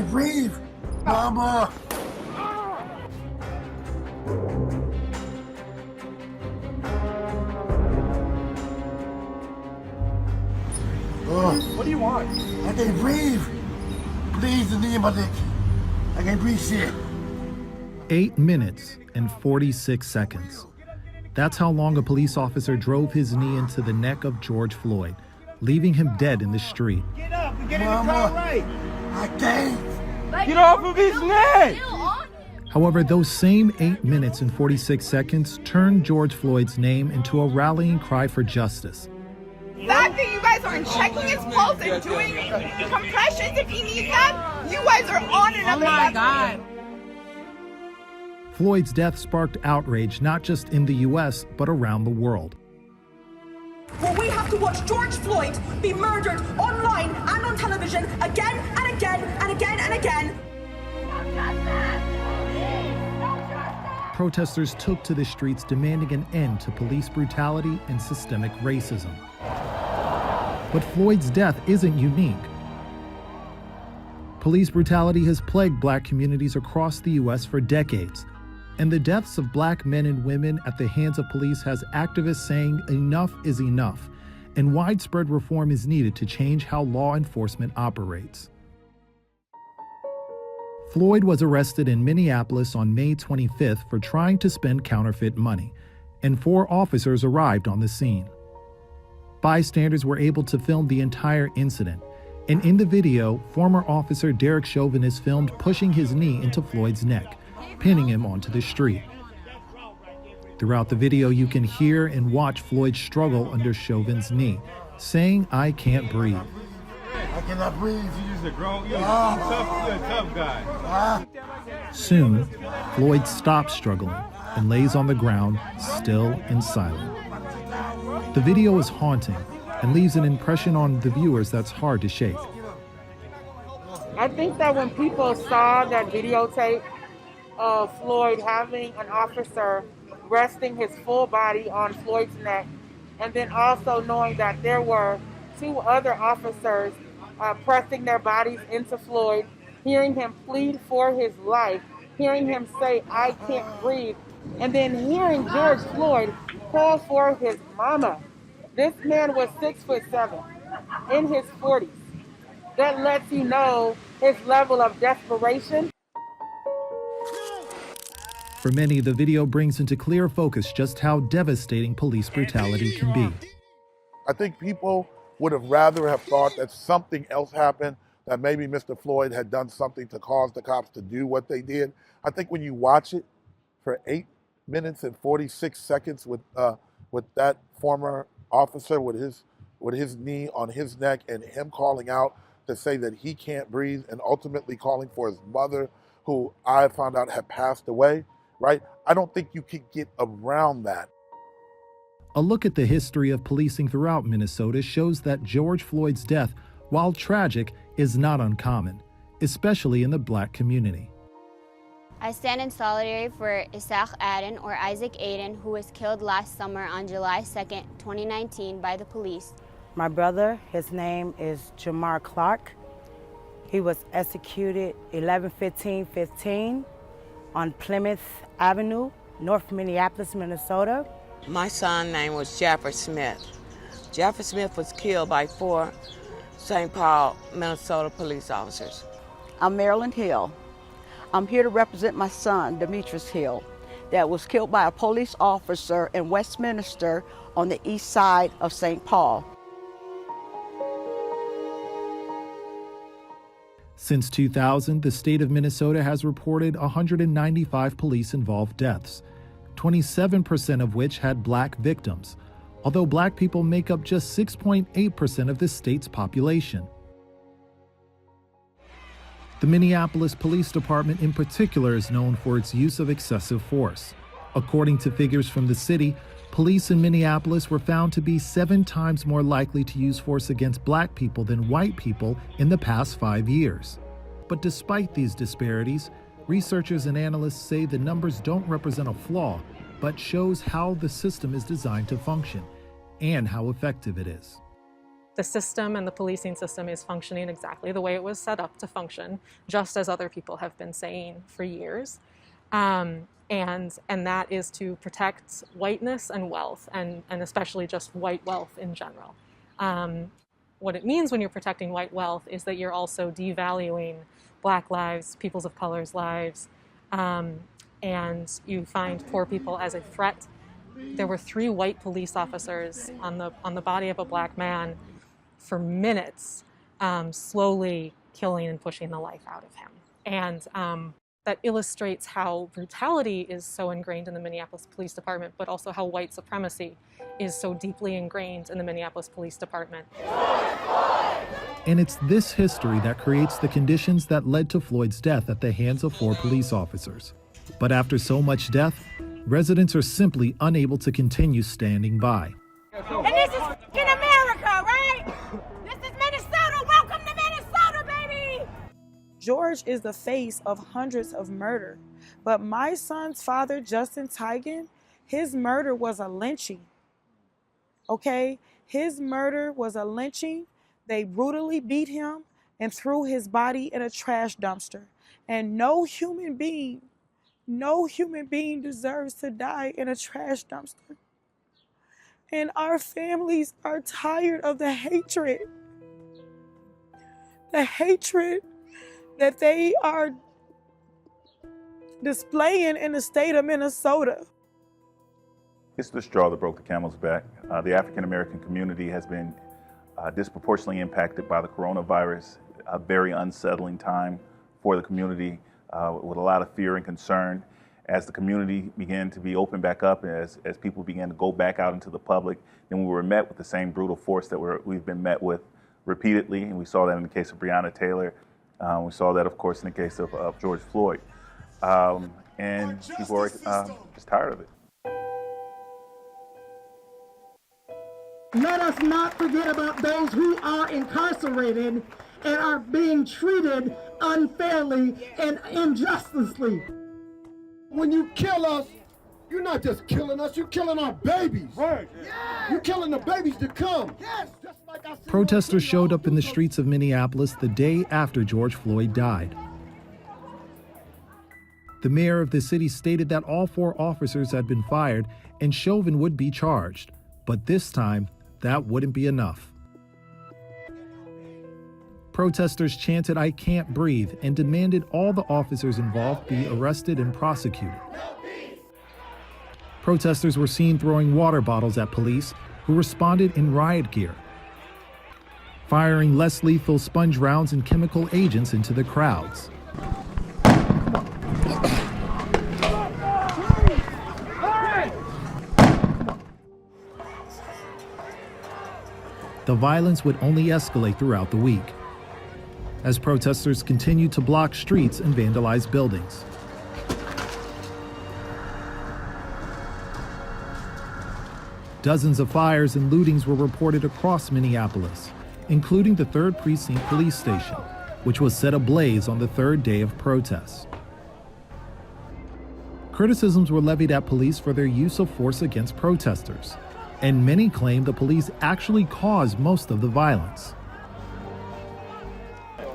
can't breathe. Mama. What do you want? I can't breathe. Please, the knee in my neck. I can't breathe shit. 8 minutes and 46 seconds. That's how long a police officer drove his knee into the neck of George Floyd, leaving him dead in the street. Get up and get in the car right. I can't. Get off of his neck. However, those same 8 minutes and 46 seconds turned George Floyd's name into a rallying cry for justice. The fact that you guys aren't checking his pulse and doing compressions if he needs that, you guys are on another level. Oh my God. Floyd's death sparked outrage not just in the U.S., but around the world. Well, we have to watch George Floyd be murdered online and on television again and again and again and again. Protesters took to the streets demanding an end to police brutality and systemic racism. But Floyd's death isn't unique. Police brutality has plagued black communities across the U.S. for decades, and the deaths of black men and women at the hands of police has activists saying enough is enough, and widespread reform is needed to change how law enforcement operates. Floyd was arrested in Minneapolis on May 25th for trying to spend counterfeit money, and 4 officers arrived on the scene. Bystanders were able to film the entire incident, and in the video, former officer Derek Chauvin is filmed pushing his knee into Floyd's neck, pinning him onto the street. Throughout the video, you can hear and watch Floyd struggle under Chauvin's knee, saying, "I can't breathe." I cannot breathe. You just a grown, you're a tough guy. Soon, Floyd stops struggling and lays on the ground, still and silent. The video is haunting and leaves an impression on the viewers that's hard to shake. I think that when people saw that videotape of Floyd having an officer resting his full body on Floyd's neck, and then also knowing that there were 2 other officers pressing their bodies into Floyd, hearing him plead for his life, hearing him say, "I can't breathe," and then hearing George Floyd call for his mama. This man was 6'7", in his 40s. That lets you know his level of desperation. For many, the video brings into clear focus just how devastating police brutality can be. I think people would have rather have thought that something else happened, that maybe Mr. Floyd had done something to cause the cops to do what they did. I think when you watch it for 8 minutes and 46 seconds with that former officer with his knee on his neck and him calling out to say that he can't breathe and ultimately calling for his mother, who I found out had passed away, right? I don't think you could get around that. A look at the history of policing throughout Minnesota shows that George Floyd's death, while tragic, is not uncommon, especially in the black community. I stand in solidarity for Isaac Aden, or Isaac Aden, who was killed last summer on July 2nd, 2019 by the police. My brother, his name is Jamar Clark. He was executed 11/15/15 on Plymouth Avenue, North Minneapolis, Minnesota. My son's name was Jeffrey Smith. Jeffrey Smith was killed by 4 St. Paul, Minnesota police officers. I'm Marilyn Hill. I'm here to represent my son, Demetrius Hill, that was killed by a police officer in Westminster on the east side of St. Paul. Since 2000, the state of Minnesota has reported 195 police-involved deaths, 27% of which had black victims, although black people make up just 6.8% of the state's population. The Minneapolis Police Department in particular is known for its use of excessive force. According to figures from the city, police in Minneapolis were found to be 7 times more likely to use force against black people than white people in the past 5 years. But despite these disparities, researchers and analysts say the numbers don't represent a flaw, but shows how the system is designed to function and how effective it is. The system and the policing system is functioning exactly the way it was set up to function, just as other people have been saying for years. And that is to protect whiteness and wealth, and especially just white wealth in general. What it means when you're protecting white wealth is that you're also devaluing Black lives, peoples of color's lives, and you find poor people as a threat. There were 3 white police officers on the body of a Black man for minutes, slowly killing and pushing the life out of him. And that illustrates how brutality is so ingrained in the Minneapolis Police Department, but also how white supremacy is so deeply ingrained in the Minneapolis Police Department. And it's this history that creates the conditions that led to Floyd's death at the hands of 4 police officers. But after so much death, residents are simply unable to continue standing by. And this is fucking America, right? This is Minnesota. Welcome to Minnesota, baby! George is the face of hundreds of murder. But my son's father, Justin Tigan, his murder was a lynching. Okay? His murder was a lynching. They brutally beat him and threw his body in a trash dumpster. And no human being deserves to die in a trash dumpster. And our families are tired of the hatred. The hatred that they are displaying in the state of Minnesota. It's the straw that broke the camel's back. The African American community has been disproportionately impacted by the coronavirus, a very unsettling time for the community with a lot of fear and concern. As the community began to be opened back up, as people began to go back out into the public, then we were met with the same brutal force that we've been met with repeatedly, and we saw that in the case of Breonna Taylor. We saw that, of course, in the case of George Floyd. And people are just tired of it. Let us not forget about those who are incarcerated and are being treated unfairly and injustly. When you kill us, you're not just killing us, you're killing our babies. Right. Yeah. You're killing the babies to come. Yes. Just like I said. Protesters showed up in the streets of Minneapolis the day after George Floyd died. The mayor of the city stated that all 4 officers had been fired and Chauvin would be charged. But this time, that wouldn't be enough. Protesters chanted, "I can't breathe," and demanded all the officers involved be arrested and prosecuted. Protesters were seen throwing water bottles at police, who responded in riot gear, firing less lethal sponge rounds and chemical agents into the crowds. The violence would only escalate throughout the week, as protesters continued to block streets and vandalize buildings. Dozens of fires and lootings were reported across Minneapolis, including the 3rd Precinct Police Station, which was set ablaze on the 3rd day of protests. Criticisms were levied at police for their use of force against protesters, and many claim the police actually caused most of the violence.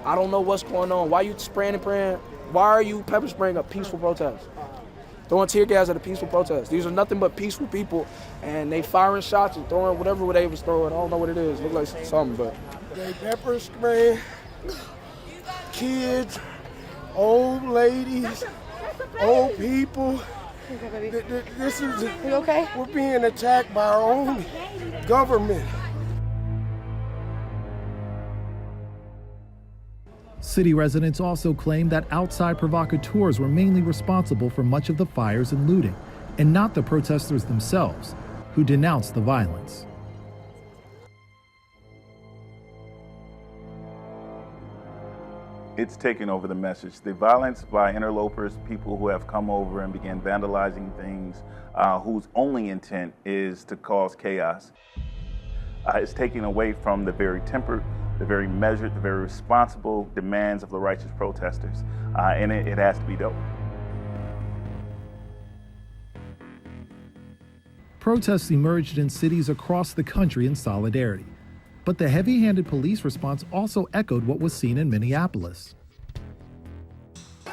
I don't know what's going on. Why are you spraying and praying? Why are you pepper spraying a peaceful protest? Throwing tear gas at a peaceful protest. These are nothing but peaceful people, and they firing shots and throwing whatever they was throwing. I don't know what it is. It looks like something, but. They pepper spray, kids, old ladies, old people. This is, you okay? We're being attacked by our own government. City residents also claim that outside provocateurs were mainly responsible for much of the fires and looting, and not the protesters themselves, who denounced the violence. It's taken over the message. The violence by interlopers, people who have come over and began vandalizing things, whose only intent is to cause chaos, is taking away from the very tempered, the very measured, the very responsible demands of the righteous protesters, and it has to be dealt with. Protests emerged in cities across the country in solidarity. But the heavy-handed police response also echoed what was seen in Minneapolis.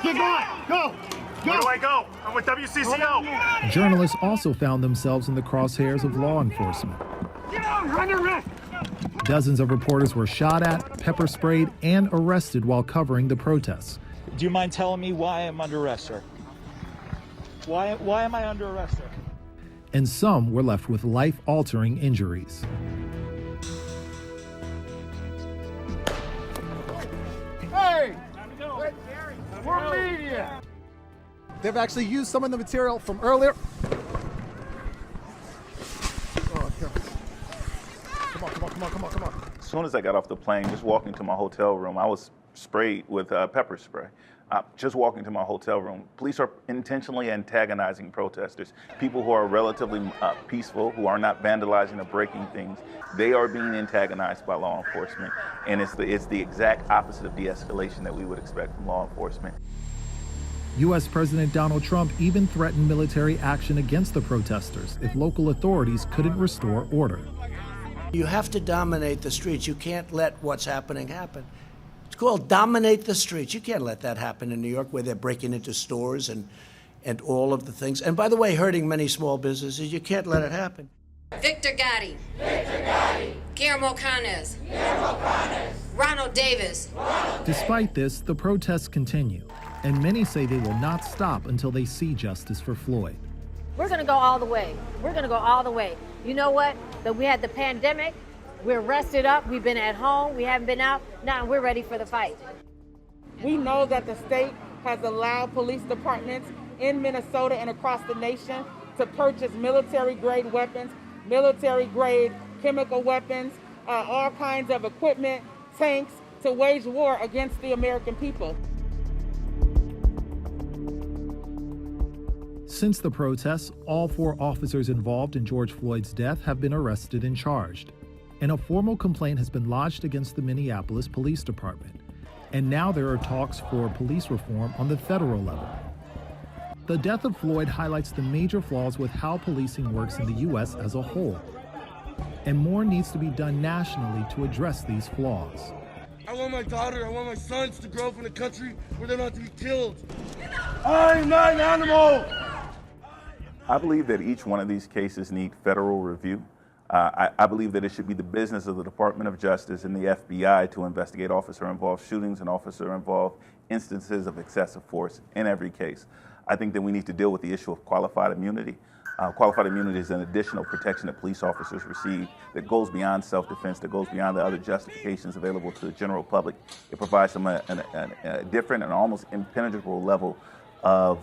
Get going! Go! Where do I go? I'm with WCCO. Journalists also found themselves in the crosshairs of law enforcement. Get out! Under arrest! Dozens of reporters were shot at, pepper sprayed, and arrested while covering the protests. Do you mind telling me why I'm under arrest, sir? Why am I under arrest, sir? And some were left with life-altering injuries. Hey! We're media! They've actually used some of the material from earlier. Oh, come on. As soon as I got off the plane, just walking to my hotel room, I was sprayed with pepper spray. Just walking to my hotel room. Police are intentionally antagonizing protesters. People who are relatively peaceful, who are not vandalizing or breaking things, they are being antagonized by law enforcement. And it's the exact opposite of de-escalation that we would expect from law enforcement. U.S. President Donald Trump even threatened military action against the protesters if local authorities couldn't restore order. You have to dominate the streets. You can't let what's happening happen. It's called dominate the streets. You can't let that happen in New York where they're breaking into stores and all of the things. And by the way, hurting many small businesses. You can't let it happen. Victor Gotti. Guillermo Canes. Ronald Davis. Despite this, the protests continue, and many say they will not stop until they see justice for Floyd. We're going to go all the way. We're going to go all the way. You know what? That we had the pandemic. We're rested up. We've been at home. We haven't been out. Now we're ready for the fight. We know that the state has allowed police departments in Minnesota and across the nation to purchase military-grade weapons, military-grade chemical weapons, all kinds of equipment, tanks, to wage war against the American people. Since the protests, all 4 officers involved in George Floyd's death have been arrested and charged. And a formal complaint has been lodged against the Minneapolis Police Department. And now there are talks for police reform on the federal level. The death of Floyd highlights the major flaws with how policing works in the U.S. as a whole. And more needs to be done nationally to address these flaws. I want my daughter, I want my sons to grow up in a country where they're not to be killed. I'm not an animal! I believe that each one of these cases need federal review. I believe that it should be the business of the Department of Justice and the FBI to investigate officer-involved shootings and officer-involved instances of excessive force in every case. I think that we need to deal with the issue of qualified immunity. Qualified immunity is an additional protection that police officers receive that goes beyond self-defense, that goes beyond the other justifications available to the general public. It provides them a different and almost impenetrable level of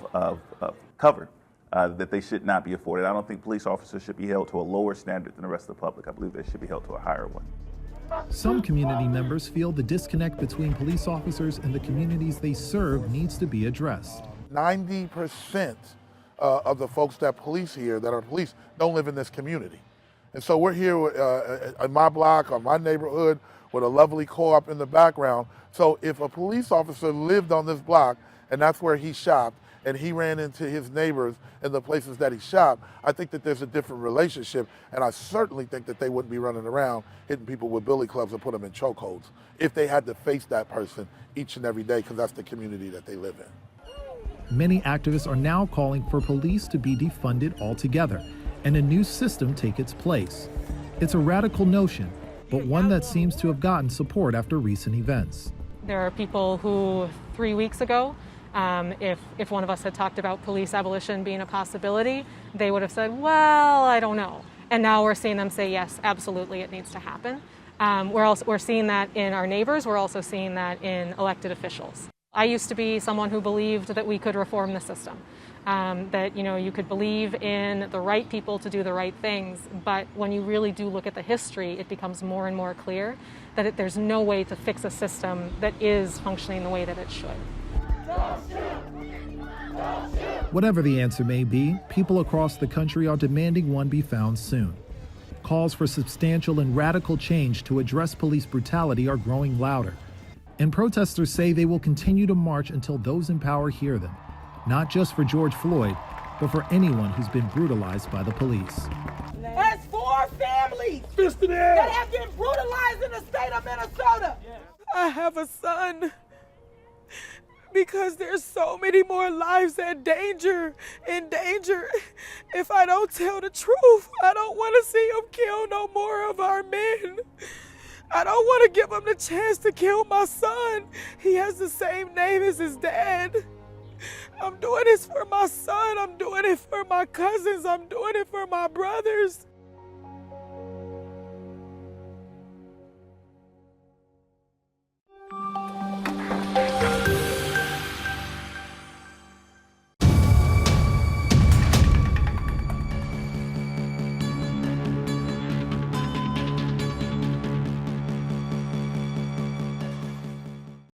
cover that they should not be afforded. I don't think police officers should be held to a lower standard than the rest of the public. I believe they should be held to a higher one. Some community members feel the disconnect between police officers and the communities they serve needs to be addressed. 90% of the folks that police here, that are police, don't live in this community. And so we're here in my block, or my neighborhood, with a lovely co-op in the background. So if a police officer lived on this block, and that's where he shopped, and he ran into his neighbors in the places that he shopped, I think that there's a different relationship, and I certainly think that they wouldn't be running around hitting people with billy clubs and put them in chokeholds if they had to face that person each and every day, because that's the community that they live in. Many activists are now calling for police to be defunded altogether and a new system take its place. It's a radical notion, but one that seems to have gotten support after recent events. There are people who 3 weeks ago, if one of us had talked about police abolition being a possibility, they would have said, well, I don't know. And now we're seeing them say, yes, absolutely, it needs to happen. We're seeing that in our neighbors. We're also seeing that in elected officials. I used to be someone who believed that we could reform the system, that you could believe in the right people to do the right things. But when you really do look at the history, it becomes more and more clear that there's no way to fix a system that is functioning the way that it should. Whatever the answer may be, people across the country are demanding one be found soon. Calls for substantial and radical change to address police brutality are growing louder. And protesters say they will continue to march until those in power hear them, not just for George Floyd, but for anyone who's been brutalized by the police. As 4 families that have been brutalized of Minnesota. I have a son because there's so many more lives in danger. If I don't tell the truth, I don't want to see him kill no more of our men. I don't want to give him the chance to kill my son. He has the same name as his dad. I'm doing this for my son. I'm doing it for my cousins. I'm doing it for my brothers.